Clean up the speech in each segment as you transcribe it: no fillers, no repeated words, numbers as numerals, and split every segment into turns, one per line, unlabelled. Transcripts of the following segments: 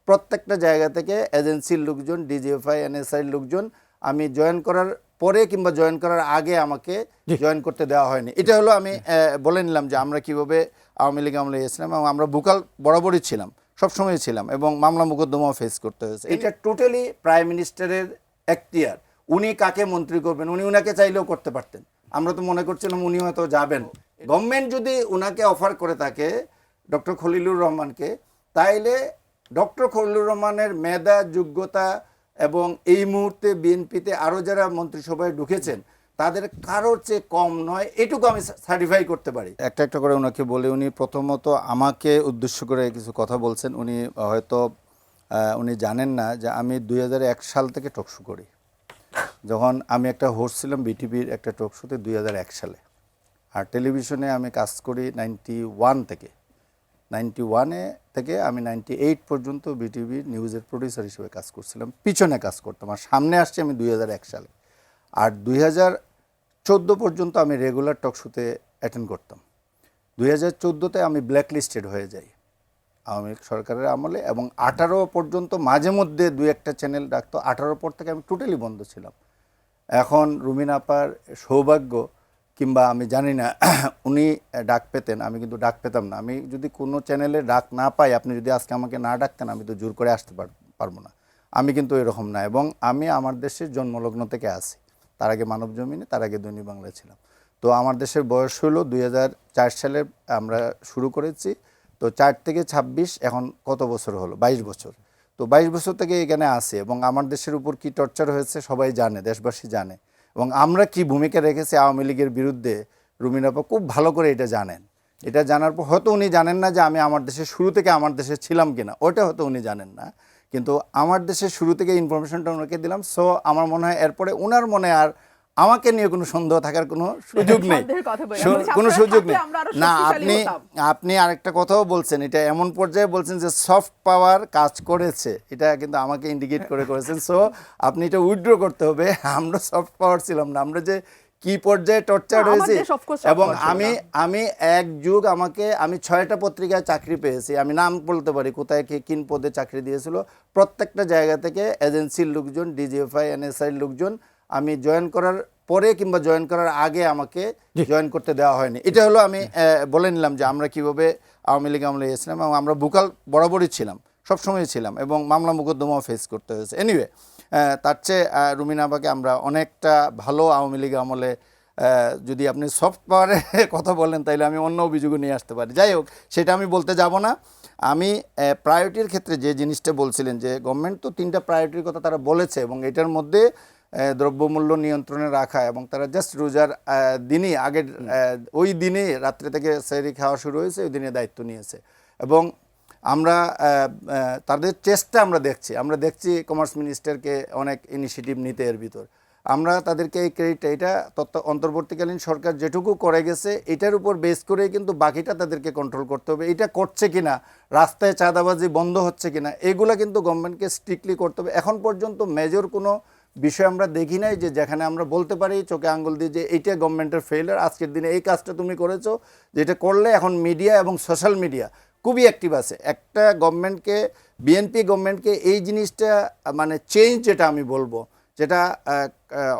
প্রত্যেকটা জায়গা থেকে এজেন্সির লোকজন, ডিজিএফআই, এনএসআই লোকজন আমি জয়েন করার পরে কিংবা জয়েন করার আগে আমাকে জয়েন করতে দেওয়া হয়নি। এটা হলো আমি বলে নিলাম যে আমরা কিভাবে আওয়ামী লীগ আমলে এসেছিলাম, এবং আমরা ভোকাল বরাবরই ছিলাম, সবসময় ছিলাম, এবং মামলা মোকদ্দমাও ফেস করতে হয়েছে। এটা টোটালি প্রাইম মিনিস্টারের এখতিয়ার। উনি কাকে মন্ত্রী করবেন, উনি উনাকে চাইলেও করতে পারতেন। আমরা তো মনে করছিলাম উনি হয়তো যাবেন। গভর্নমেন্ট যদি উনাকে অফার করে থাকে ডক্টর খলিলুর রহমানকে, তাইলে ডক্টর খলিলুর রহমানের মেধা, যোগ্যতা এবং এই মুহূর্তে বিএনপিতে আরও যারা মন্ত্রিসভায় ঢুকেছেন তাদের কারোর চেয়ে কম নয়, এটুকু আমি সার্টিফাই করতে পারি। একটা একটা করে ওনাকে বলে, উনি প্রথমত আমাকে উদ্দেশ্য করে কিছু কথা বলছেন। উনি হয়তো উনি জানেন না যে আমি 2001 সাল থেকে টকশো করি। যখন আমি একটা হোস্ট ছিলাম বিটিভির একটা টকশোতে 2001 সালে, আর টেলিভিশনে আমি কাজ করি 91 থেকে। 91 থেকে আমি 98 পর্যন্ত বিটিভি নিউজের প্রডিউসার হিসেবে কাজ করছিলাম, পিছনে কাজ করতাম। আর সামনে আসছি আমি 2001 সালে। আর 2014 পর্যন্ত আমি রেগুলার টকশোতে অ্যাটেন্ড করতাম। 2014তে আমি ব্ল্যাক লিস্টেড হয়ে যাই আওয়ামী লীগ সরকারের আমলে, এবং 18 পর্যন্ত মাঝে মধ্যে 2-1টা চ্যানেল ডাকতো। 18 পর থেকে আমি টোটালি বন্ধ ছিলাম। এখন রুমিন আপার সৌভাগ্য, কিংবা আমি জানি না উনি ডাক পেতেন, আমি কিন্তু ডাক পেতাম না। আমি যদি কোনো চ্যানেলে ডাক না পাই, আপনি যদি আজকে আমাকে না ডাকতেন, আমি তো জোর করে আসতে পারবো না। আমি কিন্তু এরকম না, এবং আমি আমার দেশের জন্মলগ্ন থেকে আসি। তার আগে মানব জমিনে, তার আগে দৈনিক বাংলায় ছিলাম। তো আমার দেশের বয়স হলো 2004 সালে আমরা শুরু করেছি। তো 4 থেকে 26 এখন কত বছর হলো? 22 বছর। তো 22 বছর থেকে এখানে আসি, এবং আমার দেশের উপর কি টর্চার হয়েছে সবাই জানে, দেশবাসী জানে, এবং আমরা কি ভূমিকা রেখেছি আওয়ামী লীগের বিরুদ্ধে রুমিন আপা খুব ভালো করে এটা জানেন। এটা জানার পর হয়তো উনি জানেন না যে আমি আমার দেশের শুরু থেকে আমার দেশে ছিলাম কিনা, ওটা হয়তো উনি জানেন না, কিন্তু আমার দেশের শুরু থেকে ইনফরমেশনটা ওনাকে দিলাম। সো আমার মনে হয় এরপরে ওনার মনে আর আমাকে নিয়ে কোনো সন্দেহ থাকার কোনো সুযোগ নেই, কোনো সুযোগ নেই। না, আপনি আরেকটা কথাও বলছেন, এটা এমন পর্যায়ে বলছেন যে সফট পাওয়ার কাজ করেছে, এটা কিন্তু আমাকে ইন্ডিকেট করে করেছেন। সো আপনি এটা উইথড্র করতে হবে। আমরা সফট পাওয়ার ছিলাম না, আমরা যে কি পর্যায়ে টর্চার হয়েছি। এবং আমি এক যুগ আমি 6টা পত্রিকায় চাকরি পেয়েছি, আমি নাম বলতে পারি কোথায় কে কিন পদে চাকরি দিয়েছিল। প্রত্যেকটা জায়গা থেকে এজেন্সির লোকজন, ডিজিএফআই, এনএসআই লোকজন আমি জয়েন করার পরে কিংবা জয়েন করার আগে আমাকে জয়েন করতে দেওয়া হয়নি। এটা হলো আমি বলে নিলাম যে আমরা কিভাবে আওয়ামী লীগ আমলে এসেছিলাম, এবং আমরা ভোকাল বরাবরই ছিলাম, সবসময় ছিলাম, এবং মামলা মোকদ্দমাও ফেস করতে হয়েছে। এনিওয়ে, তার চেয়ে রুমিন আপাকে আমরা অনেকটা ভালো আওয়ামী লীগ আমলে, যদি আপনি সফট পাওয়ারের কথা বলেন তাইলে আমি অন্য অভিযোগও নিয়ে আসতে পারি। যাই হোক, সেটা আমি বলতে যাব না। আমি প্রায়োরিটির ক্ষেত্রে যে জিনিসটা বলছিলেন, যে গভর্নমেন্ট তো 3টা প্রায়োরিটির কথা তারা বলেছে, এবং এটার মধ্যে দ্রব্যমূল্য নিয়ন্ত্রণে রাখা, এবং তারা জাস্ট রোজার দিনই আগের ওই দিনে রাত্রে থেকে সেহরি খাওয়া শুরু হয়েছে, ওই দিনে দায়িত্ব নিয়েছে। এবং আমরা তাদের চেষ্টা আমরা দেখছি কমার্স মিনিস্টারকে অনেক ইনিশিয়েটিভ নিতে এর ভিতর। আমরা তাদেরকে এই ক্রেডিটটা, এটা অন্তর্বর্তীকালীন সরকার যেটুকু করে গেছে এটার উপর বেস করেই কিন্তু বাকিটা তাদেরকে কন্ট্রোল করতে হবে। এটা করছে কিনা, রাস্তায় চাঁদাবাজি বন্ধ হচ্ছে কিনা, এগুলা কিন্তু গভর্নমেন্টকে স্ট্রিক্টলি করতে হবে। এখন পর্যন্ত মেজর কোনো বিষয় আমরা দেখি নাই যেখানে আমরা বলতে পারি চোখে আঙ্গুল দিয়ে যে এইটা গভর্নমেন্টের ফেইলিয়ার, আজকের দিনে এই কাজটা তুমি করেছো, যেটা করলে এখন মিডিয়া এবং সোশ্যাল মিডিয়া খুবই অ্যাক্টিভ আছে। একটা গভর্নমেন্টকে, বিএনপি গভর্নমেন্টকে এই জিনিসটা মানে চেঞ্জ, যেটা আমি বলবো, যেটা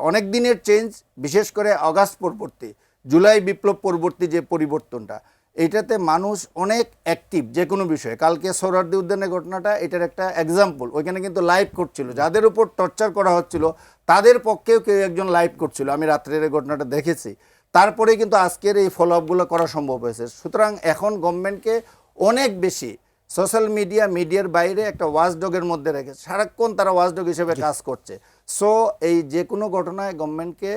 অনেক দিনের চেঞ্জ, বিশেষ করে আগস্ট পরবর্তী, জুলাই বিপ্লব পরবর্তী যে পরিবর্তনটা, এইটাতে মানুষ অনেক অ্যাক্টিভ যে কোনো বিষয়ে। কালকে সোহরাওয়ার্দী উদ্যানের ঘটনাটা এটার একটা এক্সাম্পল। ওইখানে কিন্তু লাইভ করছিল, যাদের উপর টর্চার করা হচ্ছিল তাদের পক্ষেও কেউ একজন লাইভ করছিল। আমি রাত্রের ঘটনাটা দেখেছি, তারপরে কিন্তু আজকের এই ফলো আপগুলো করা সম্ভব হয়েছে। সুতরাং এখন গভর্নমেন্টকে অনেক বেশি সোশ্যাল মিডিয়ার বাইরে একটা ওয়াচডগের মধ্যে রেখে সারাক্ষণ তারা ওয়াচডগ হিসেবে কাজ করছে। সো এই যে কোনো ঘটনায় গভর্নমেন্টকে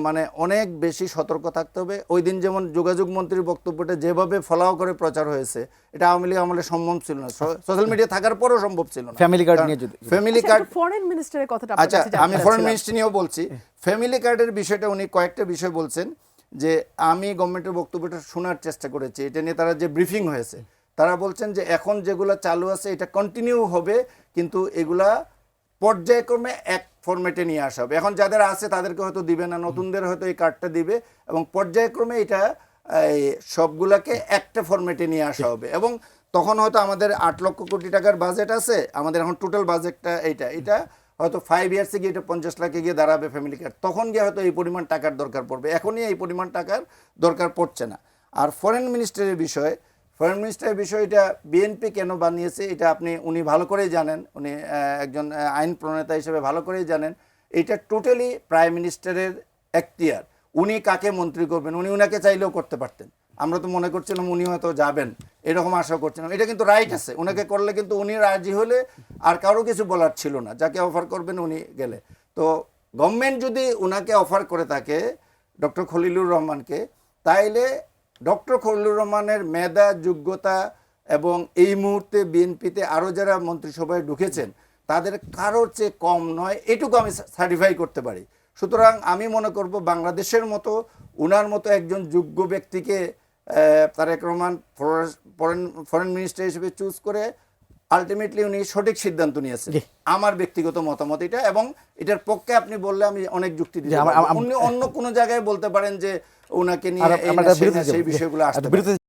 মানে অনেক বেশি সতর্ক থাকতে হবে। ওই দিন যেমন যোগাযোগ মন্ত্রীর বক্তব্যটা যেভাবে ফলাও করে প্রচার হয়েছে, এটা আওয়ামী লীগ আমলে সম্ভব ছিল না, সোশ্যাল মিডিয়া থাকার পরেও সম্ভব ছিল না।
ফ্যামিলি কার্ড নিয়ে, যদি
ফ্যামিলি কার্ড,
ফরেন মিনিস্টারের কথাটা,
আচ্ছা আমি ফরেন মিনিস্ট্রি নিয়েও বলছি। ফ্যামিলি কার্ডের বিষয়টা উনি কয়েকটা বিষয় বলছেন, যে আমি গভর্নমেন্টের বক্তব্যটা শোনার চেষ্টা করেছি, এটা নিয়ে তারা যে ব্রিফিং হয়েছে, তারা বলছেন যে এখন যেগুলো চালু আছে এটা কন্টিনিউ হবে, কিন্তু এগুলা পর্যায়ক্রমে এক ফরম্যাটে নিয়ে আসা হবে। এখন যাদের আছে তাদেরকে হয়তো দিবে না, নতুনদের হয়তো এই কার্ডটা দিবে, এবং পর্যায়ক্রমে এটা সবগুলাকে একটা ফরম্যাটে নিয়ে আসা হবে। এবং তখন হয়তো আমাদের 8 লক্ষ কোটি টাকার বাজেট আছে, আমাদের এখন টোটাল বাজেটটা এটা হয়তো 5 ইয়ার্সে গিয়ে এটা 50 লাখে গিয়ে দাঁড়াবে ফ্যামিলি কার্ড, তখন গিয়ে হয়তো এই পরিমাণ টাকার দরকার পড়বে, এখনই এই পরিমাণ টাকার দরকার পড়ছে না। আর ফরেন মিনিস্টারের বিষয়টা বিএনপি কেন বানিয়েছে এটা উনি ভালো করেই জানেন, উনি একজন আইন প্রণেতা হিসেবে ভালো করেই জানেন। এটা টোটালি প্রাইম মিনিস্টারের এখতিয়ার, উনি কাকে মন্ত্রী করবেন উনি উনাকে চাইলেও করতে পারতেন। আমরা তো মনে করছিলাম উনি হয়তো যাবেন, এরকম আশা করছিলাম। এটা কিন্তু রাইট আছে, উনাকে করলে কিন্তু উনি রাজি হলে আর কারো কিছু বলার ছিল না, যাকে অফার করবেন উনি গেলে। তো গভর্নমেন্ট যদি উনাকে অফার করে থাকে ডক্টর খলিলুর রহমানকে, তাইলে ডক্টর খলিলুর রহমানের মেধা যোগ্যতা এবং এই মুহূর্তে বিএনপিতে আরও যারা মন্ত্রিসভায় ঢুকেছেন তাদের কারোর চেয়ে কম নয়, এটুকু আমি সার্টিফাই করতে পারি। সুতরাং আমি মনে করব বাংলাদেশের মতো উনার মতো একজন যোগ্য ব্যক্তিকে তারেক রহমান ফরেন মিনিস্টার হিসেবে চুজ করে আলটিমেটলি উনি সঠিক সিদ্ধান্ত নিয়েছেন, আমার ব্যক্তিগত মতামত এটা। এবং এটার পক্ষে আপনি বললে আমি অনেক যুক্তি দিতে পারবো। উনি অন্য কোনো জায়গায় বলতে পারেন যে ওনাকে নিয়ে সেই বিষয়গুলো আসতে পারে।